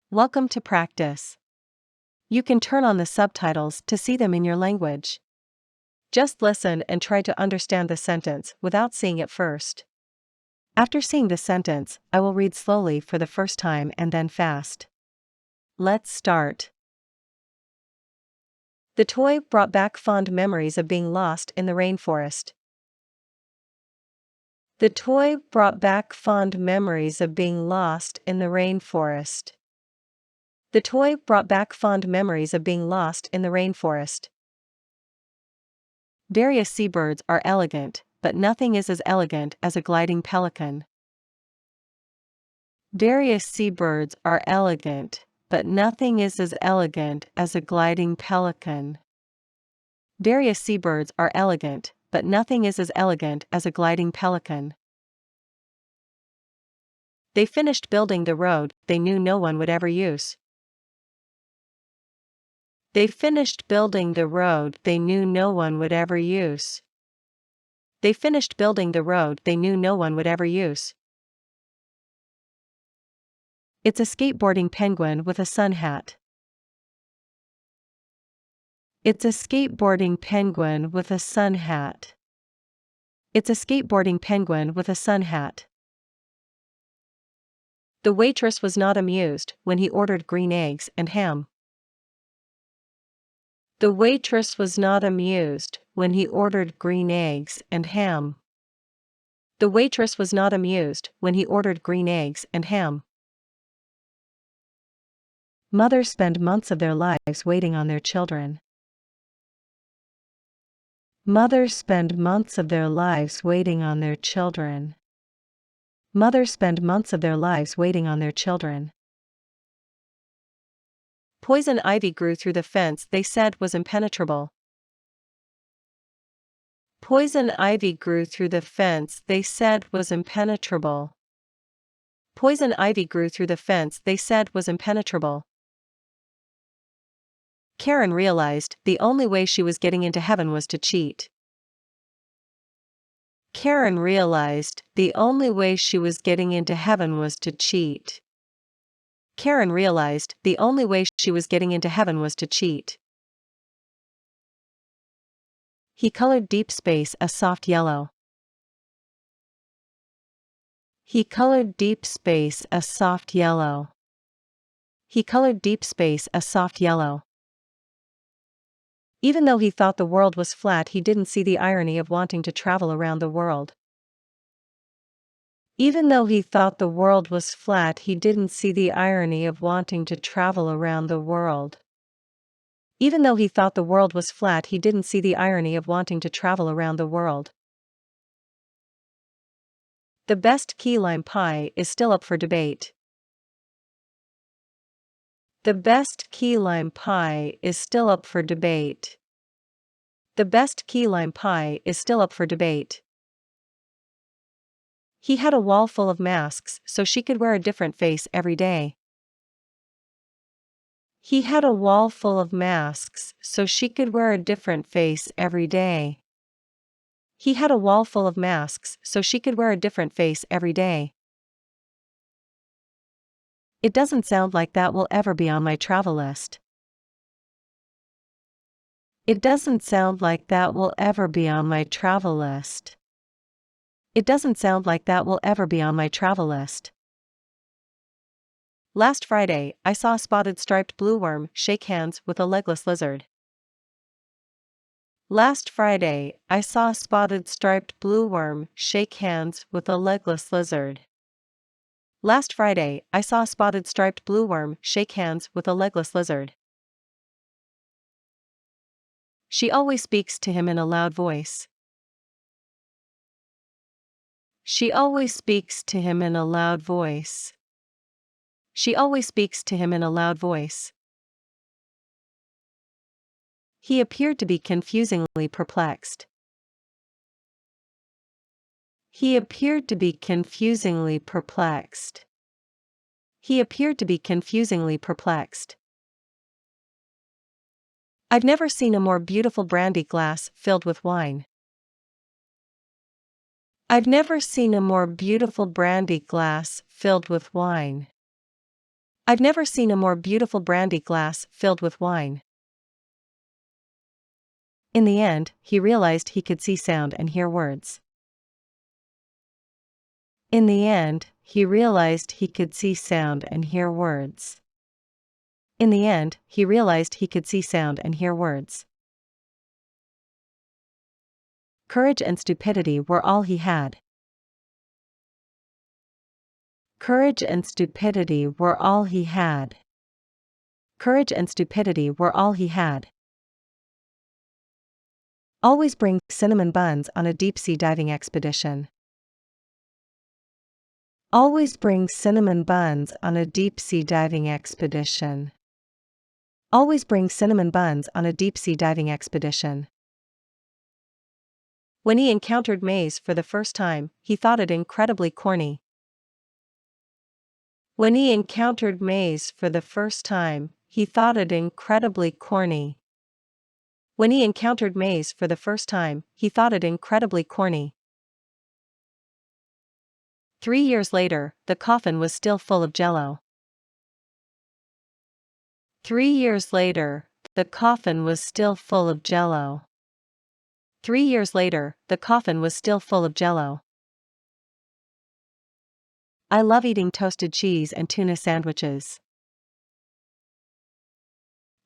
Welcome to practice. You can turn on the subtitles to see them in your language. Just listen and try to understand the sentence without seeing it first. After seeing the sentence, I will read slowly for the first time and then fast. Let's start. The toy brought back fond memories of being lost in the rainforest. The toy brought back fond memories of being lost in the rainforest. The toy brought back fond memories of being lost in the rainforest. Various seabirds are elegant, but nothing is as elegant as a gliding pelican. Various seabirds are elegant, but nothing is as elegant as a gliding pelican. Various seabirds are elegant, but nothing is as elegant as a gliding pelican. They finished building the road they knew no one would ever use. They finished building the road they knew no one would ever use. They finished building the road they knew no one would ever use. It's a skateboarding penguin with a sun hat. It's a skateboarding penguin with a sun hat. It's a skateboarding penguin with a sun hat. The waitress was not amused when he ordered green eggs and ham. The waitress was not amused when he ordered green eggs and ham. The waitress was not amused when he ordered green eggs and ham. Mothers spend months of their lives waiting on their children. Mothers spend months of their lives waiting on their children. Mothers spend months of their lives waiting on their children. Poison ivy grew through the fence they said was impenetrable. Poison ivy grew through the fence they said was impenetrable. Poison ivy grew through the fence they said was impenetrable. Karen realized the only way she was getting into heaven was to cheat. Karen realized the only way she was getting into heaven was to cheat. Karen realized the only way she was getting into heaven was to cheat. He colored deep space a soft yellow. He colored deep space a soft yellow. He colored deep space a soft yellow. Even though he thought the world was flat, he didn't see the irony of wanting to travel around the world. Even though he thought the world was flat, he didn't see the irony of wanting to travel around the world. Even though he thought the world was flat, he didn't see the irony of wanting to travel around the world. The best key lime pie is still up for debate. The best key lime pie is still up for debate. The best key lime pie is still up for debate. He had a wall full of masks so she could wear a different face every day. He had a wall full of masks so she could wear a different face every day. He had a wall full of masks so she could wear a different face every day. It doesn't sound like that will ever be on my travel list. It doesn't sound like that will ever be on my travel list. It doesn't sound like that will ever be on my travel list. Last Friday, I saw a spotted striped blue worm shake hands with a legless lizard. Last Friday, I saw a spotted striped blue worm shake hands with a legless lizard. Last Friday, I saw a spotted striped blue worm shake hands with a legless lizard. She always speaks to him in a loud voice. She always speaks to him in a loud voice. She always speaks to him in a loud voice. He appeared to be confusingly perplexed. He appeared to be confusingly perplexed. He appeared to be confusingly perplexed. I've never seen a more beautiful brandy glass filled with wine. I've never seen a more beautiful brandy glass filled with wine. I've never seen a more beautiful brandy glass filled with wine. In the end, he realized he could see sound and hear words. In the end, he realized he could see sound and hear words. In the end, he realized he could see sound and hear words. Courage and stupidity were all he had. Courage and stupidity were all he had. Courage and stupidity were all he had. Always bring cinnamon buns on a deep-sea diving expedition. Always bring cinnamon buns on a deep-sea diving expedition. Always bring cinnamon buns on a deep-sea diving expedition. When he encountered maize for the first time, he thought it incredibly corny. When he encountered maize for the first time, he thought it incredibly corny. When he encountered maize for the first time, he thought it incredibly corny. 3 years later, the coffin was still full of jello. 3 years later, the coffin was still full of jello. 3 years later, the coffin was still full of jello. I love eating toasted cheese and tuna sandwiches.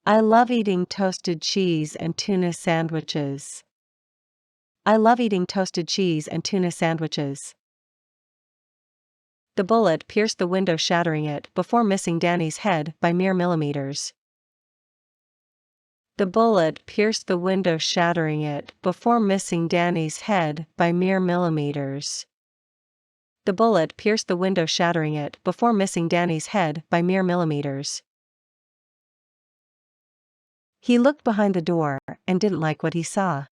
I love eating toasted cheese and tuna sandwiches. I love eating toasted cheese and tuna sandwiches. The bullet pierced the window, shattering it before missing Danny's head by mere millimeters. The bullet pierced the window, shattering it before missing Danny's head by mere millimeters. The bullet pierced the window, shattering it before missing Danny's head by mere millimeters. He looked behind the door and didn't like what he saw.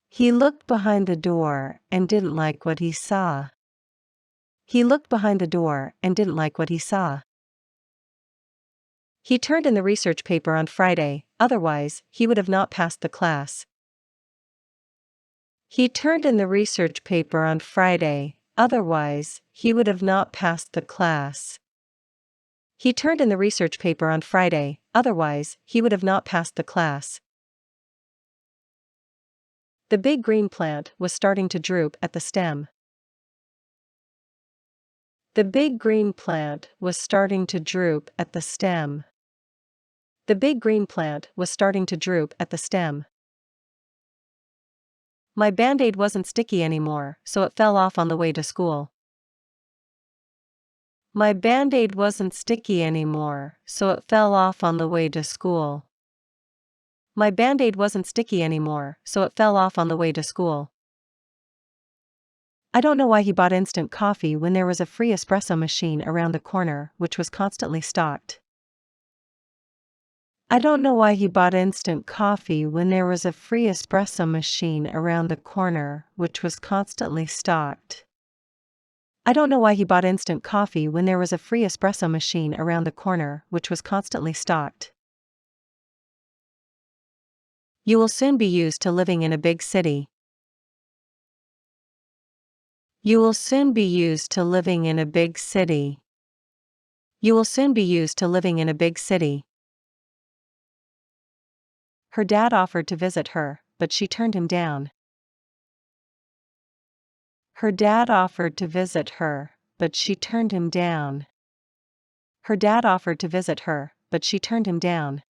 He looked behind the door and didn't like what he saw. He looked behind the door and didn't like what he saw. He turned in the research paper on Friday, otherwise, he would have not passed the class. He turned in the research paper on Friday, otherwise, he would have not passed the class. He turned in the research paper on Friday, otherwise, he would have not passed the class. The big green plant was starting to droop at the stem. The big green plant was starting to droop at the stem. The big green plant was starting to droop at the stem. My Band-Aid wasn't sticky anymore, so it fell off on the way to school. My Band-Aid wasn't sticky anymore, so it fell off on the way to school. My Band-Aid wasn't sticky anymore, so it fell off on the way to school. I don't know why he bought instant coffee when there was a free espresso machine around the corner, which was constantly stocked. I don't know why he bought instant coffee when there was a free espresso machine around the corner, which was constantly stocked. I don't know why he bought instant coffee when there was a free espresso machine around the corner, which was constantly stocked. You will soon be used to living in a big city. You will soon be used to living in a big city. You will soon be used to living in a big city. Her dad offered to visit her, but she turned him down. Her dad offered to visit her, but she turned him down. Her dad offered to visit her, but she turned him down.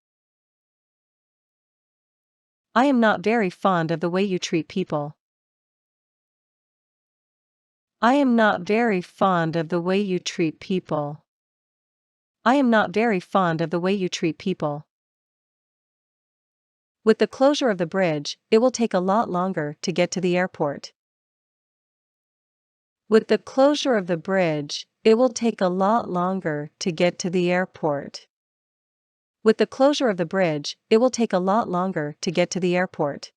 I am not very fond of the way you treat people. I am not very fond of the way you treat people. I am not very fond of the way you treat people. With the closure of the bridge, it will take a lot longer to get to the airport. With the closure of the bridge, it will take a lot longer to get to the airport. With the closure of the bridge, it will take a lot longer to get to the airport.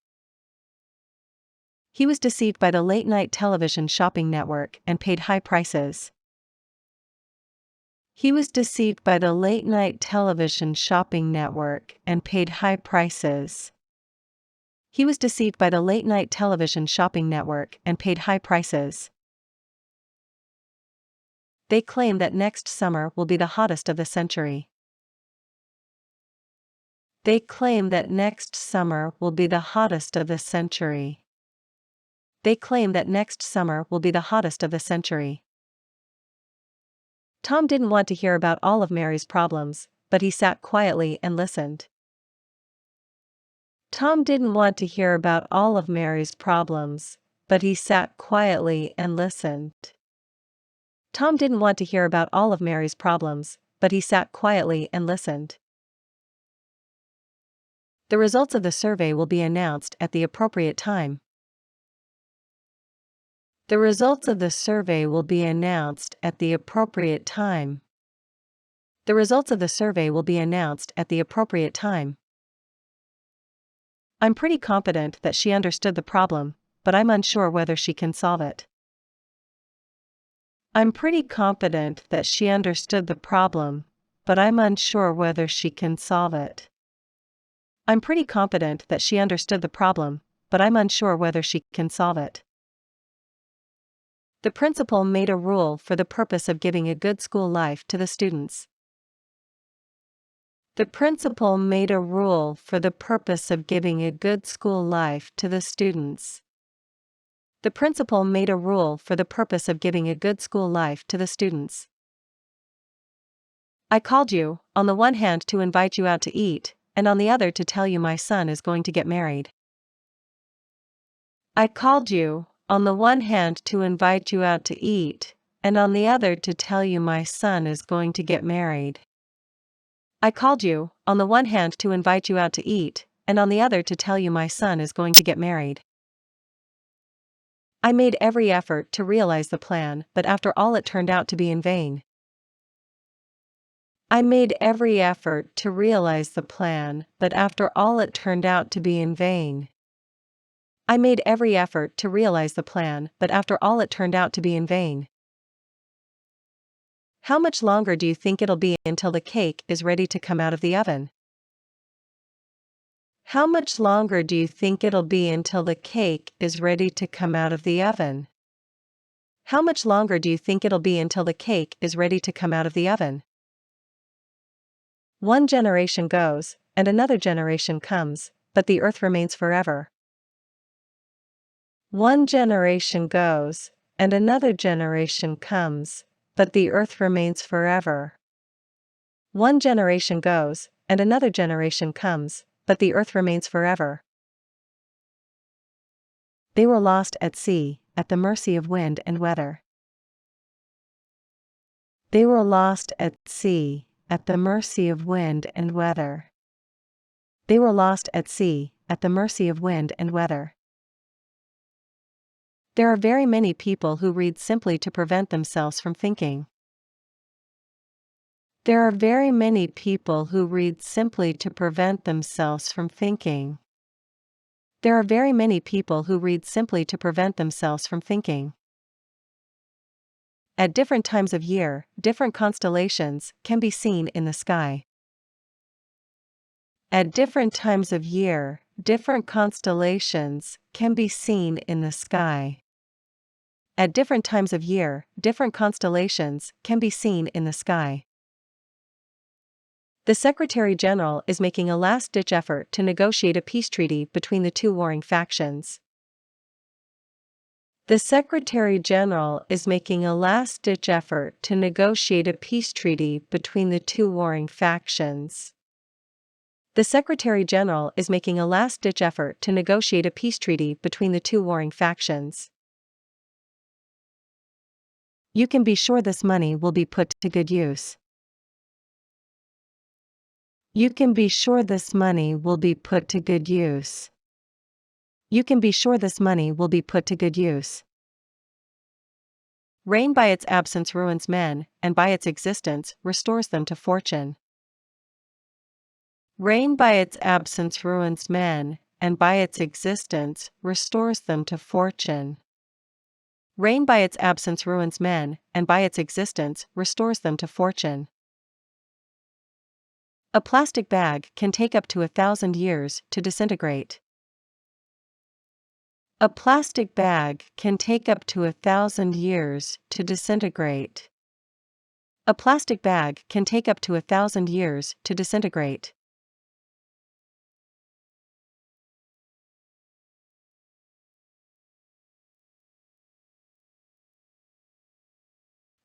He was deceived by the late-night television shopping network and paid high prices. He was deceived by the late-night television shopping network and paid high prices. He was deceived by the late-night television shopping network and paid high prices. They claim that next summer will be the hottest of the century. They claim that next summer will be the hottest of the century. They claim that next summer will be the hottest of the century. Tom didn't want to hear about all of Mary's problems, but he sat quietly and listened. Tom didn't want to hear about all of Mary's problems, but he sat quietly and listened. Tom didn't want to hear about all of Mary's problems, but he sat quietly and listened. The results of the survey will be announced at the appropriate time. The results of the survey will be announced at the appropriate time. The results of the survey will be announced at the appropriate time. I'm pretty confident that she understood the problem, but I'm unsure whether she can solve it. I'm pretty confident that she understood the problem, but I'm unsure whether she can solve it. I'm pretty confident that she understood the problem, but I'm unsure whether she can solve it. The principal made a rule for the purpose of giving a good school life to the students. The principal made a rule for the purpose of giving a good school life to the students. The principal made a rule for the purpose of giving a good school life to the students. I called you, on the one hand to invite you out to eat, and on the other to tell you my son is going to get married. I called you, on the one hand to invite you out to eat, and on the other to tell you my son is going to get married. I called you, on the one hand to invite you out to eat, and on the other to tell you my son is going to get married. I made every effort to realize the plan, but after all it turned out to be in vain. I made every effort to realize the plan, but after all it turned out to be in vain. I made every effort to realize the plan, but after all it turned out to be in vain. How much longer do you think it'll be until the cake is ready to come out of the oven? How much longer do you think it'll be until the cake is ready to come out of the oven? How much longer do you think it'll be until the cake is ready to come out of the oven? One generation goes, and another generation comes, but the earth remains forever. One generation goes, and another generation comes, but the earth remains forever. One generation goes, and another generation comes, but the earth remains forever. They were lost at sea, at the mercy of wind and weather. They were lost at sea, at the mercy of wind and weather. They were lost at sea, at the mercy of wind and weather. There are very many people who read simply to prevent themselves from thinking. There are very many people who read simply to prevent themselves from thinking. There are very many people who read simply to prevent themselves from thinking. At different times of year, different constellations can be seen in the sky. At different times of year, different constellations can be seen in the sky. At different times of year, different constellations can be seen in the sky. The Secretary General is making a last-ditch effort to negotiate a peace treaty between the two warring factions. The Secretary General is making a last-ditch effort to negotiate a peace treaty between the two warring factions. The Secretary General is making a last-ditch effort to negotiate a peace treaty between the two warring factions. You can be sure this money will be put to good use. You can be sure this money will be put to good use. You can be sure this money will be put to good use. Rain by its absence ruins men, and by its existence restores them to fortune. Rain by its absence ruins men, and by its existence restores them to fortune. Rain by its absence ruins men, and by its existence restores them to fortune. A plastic bag can take up to 1,000 years to disintegrate. A plastic bag can take up to 1,000 years to disintegrate. A plastic bag can take up to 1,000 years to disintegrate.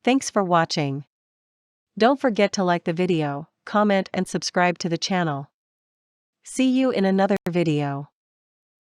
Thanks for watching. Don't forget to like the video, comment and subscribe to the channel. See you in another video.